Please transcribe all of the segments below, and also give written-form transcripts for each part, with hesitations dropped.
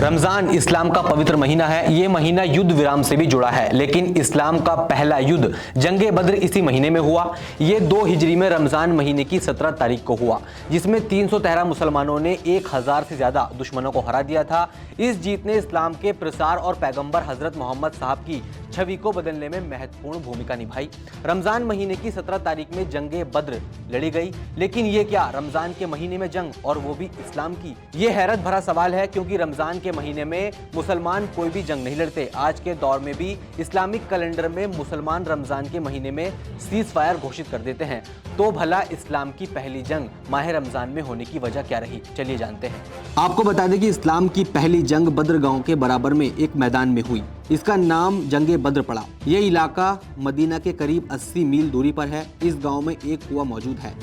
रमजान इस्लाम का पवित्र महीना है। ये महीना युद्ध विराम से भी जुड़ा है, लेकिन इस्लाम का पहला युद्ध जंगे बद्र इसी महीने में हुआ। ये 2 हिजरी में रमजान महीने की 17 तारीख को हुआ, जिसमें 313 मुसलमानों ने 1000 से ज्यादा दुश्मनों को हरा दिया था। इस जीत ने इस्लाम के प्रसार और पैगंबर हजरत मोहम्मद साहब की छवि को बदलने में महत्वपूर्ण भूमिका निभाई। रमजान महीने की 17 तारीख में जंगे बद्र लड़ी गई, लेकिन ये क्या रमजान के महीने में जंग, और वो भी इस्लाम की? ये हैरत भरा सवाल है, क्योंकि रमजान के महीने में मुसलमान कोई भी जंग नहीं लड़ते। आज के दौर में भी इस्लामिक कैलेंडर में मुसलमान रमजान के महीने में सीज फायर घोषित कर देते हैं। तो भला इस्लाम की पहली जंग माह रमजान में होने की वजह क्या रही, चलिए जानते हैं। आपको बता दें कि इस्लाम की पहली जंग बद्र गांव के बराबर में एक मैदान में हुई। इसका नाम जंगे बद्र पड़ा। ये इलाका मदीना के करीब 80 मील दूरी पर है। इस गांव में एक कुआं मौजूद है,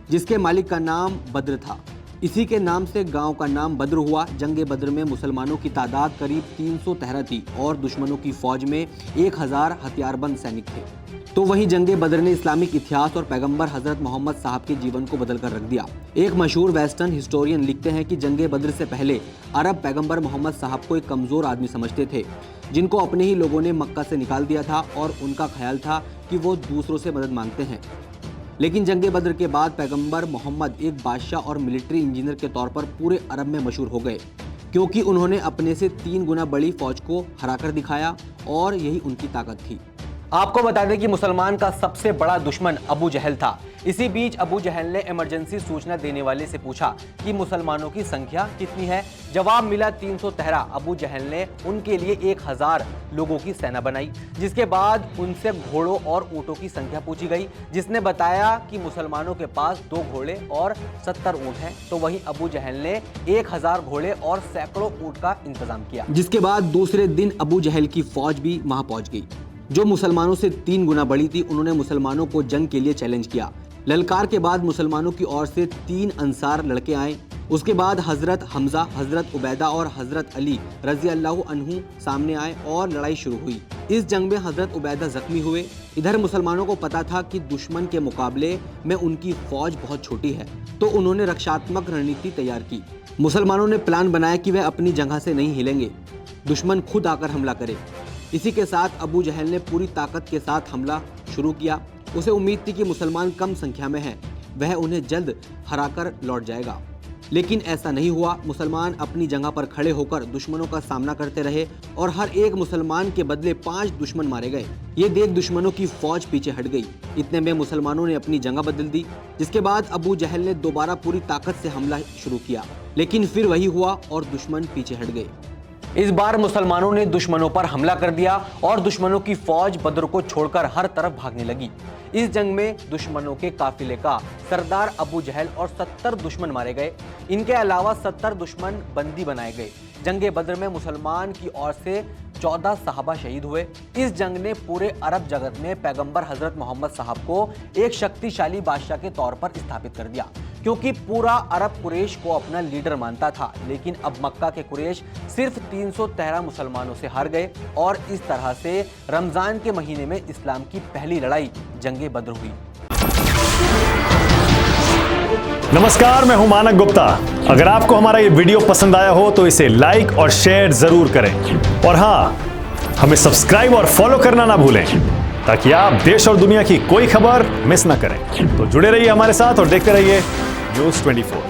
जिसके मालिक का नाम बद्र था। इसी के नाम से गांव का नाम बद्र हुआ। जंगे बद्र में मुसलमानों की तादाद करीब 313 थी और दुश्मनों की फौज में 1000 हथियारबंद सैनिक थे। तो वहीं जंगे बद्र ने इस्लामिक इतिहास और पैगंबर हजरत मोहम्मद साहब के जीवन को बदल कर रख दिया। एक मशहूर वेस्टर्न हिस्टोरियन लिखते हैं कि जंगे बद्र से पहले अरब पैगंबर मोहम्मद साहब को एक कमजोर आदमी समझते थे, जिनको अपने ही लोगों ने मक्का से निकाल दिया था, और उनका ख्याल था कि वो दूसरों से मदद मांगते हैं। लेकिन जंगे बद्र के बाद पैगंबर मोहम्मद एक बादशाह और मिलिट्री इंजीनियर के तौर पर पूरे अरब में मशहूर हो गए, क्योंकि उन्होंने अपने से 3 गुना बड़ी फौज को हराकर दिखाया, और यही उनकी ताकत थी। आपको बता दें कि मुसलमान का सबसे बड़ा दुश्मन अबू जहल था। इसी बीच अबू जहल ने इमरजेंसी सूचना देने वाले से पूछा कि मुसलमानों की संख्या कितनी है। जवाब मिला 313। अबू जहल ने उनके लिए 1000 लोगों की सेना बनाई, जिसके बाद उनसे घोड़ों और ऊँटों की संख्या पूछी गई, जिसने बताया कि मुसलमानों के पास 2 घोड़े और 70 ऊँट हैं। तो वहीं अबू जहल ने 1000 घोड़े और सैकड़ों ऊँट का इंतजाम किया। जिसके बाद दूसरे दिन अबू जहल की फौज भी वहां पहुंच गई, जो मुसलमानों से 3 गुना बड़ी थी। उन्होंने मुसलमानों को जंग के लिए चैलेंज किया। ललकार के बाद मुसलमानों की ओर से 3 अंसार लड़के आए। उसके बाद हजरत हमजा, हजरत उबैदा और हजरत अली रजी अल्लाह अन्हु सामने आए और लड़ाई शुरू हुई। इस जंग में हजरत उबैदा जख्मी हुए। इधर मुसलमानों को पता था कि दुश्मन के मुकाबले में उनकी फौज बहुत छोटी है, तो उन्होंने रक्षात्मक रणनीति तैयार की। मुसलमानों ने प्लान बनाया कि वह अपनी जगह से नहीं हिलेंगे, दुश्मन खुद आकर हमला करे। इसी के साथ अबू जहल ने पूरी ताकत के साथ हमला शुरू किया। उसे उम्मीद थी कि मुसलमान कम संख्या में हैं, वह उन्हें जल्द हराकर लौट जाएगा। लेकिन ऐसा नहीं हुआ। मुसलमान अपनी जगह पर खड़े होकर दुश्मनों का सामना करते रहे, और हर एक मुसलमान के बदले 5 दुश्मन मारे गए। ये देख दुश्मनों की फौज पीछे हट गई। इतने में मुसलमानों ने अपनी जगह बदल दी, जिसके बाद अबू जहल ने दोबारा पूरी ताकत से हमला शुरू किया। लेकिन फिर वही हुआ और दुश्मन पीछे हट गए। इस बार मुसलमानों ने दुश्मनों पर हमला कर दिया और दुश्मनों की फौज बद्र को छोड़कर हर तरफ भागने लगी। इस जंग में दुश्मनों के काफिले का सरदार अबू जहल और 70 दुश्मन मारे गए। इनके अलावा 70 दुश्मन बंदी बनाए गए। जंगे बद्र में मुसलमान की ओर से 14 सहाबा शहीद हुए। इस जंग ने पूरे अरब जगत में पैगंबर हजरत मोहम्मद साहब को एक शक्तिशाली बादशाह के तौर पर स्थापित कर दिया, क्योंकि पूरा अरब कुरैश को अपना लीडर मानता था। लेकिन अब मक्का के कुरैश सिर्फ 313 मुसलमानों से हार गए, और इस तरह से रमजान के महीने में इस्लाम की पहली लड़ाई जंगे बद्र हुई। नमस्कार, मैं हूं मानक गुप्ता। अगर आपको हमारा ये वीडियो पसंद आया हो तो इसे लाइक और शेयर जरूर करें, और हाँ, हमें सब्सक्राइब और फॉलो करना ना भूलें, ताकि आप देश और दुनिया की कोई खबर मिस ना करें। तो जुड़े रहिए हमारे साथ और देखते रहिए न्यूज़ 24।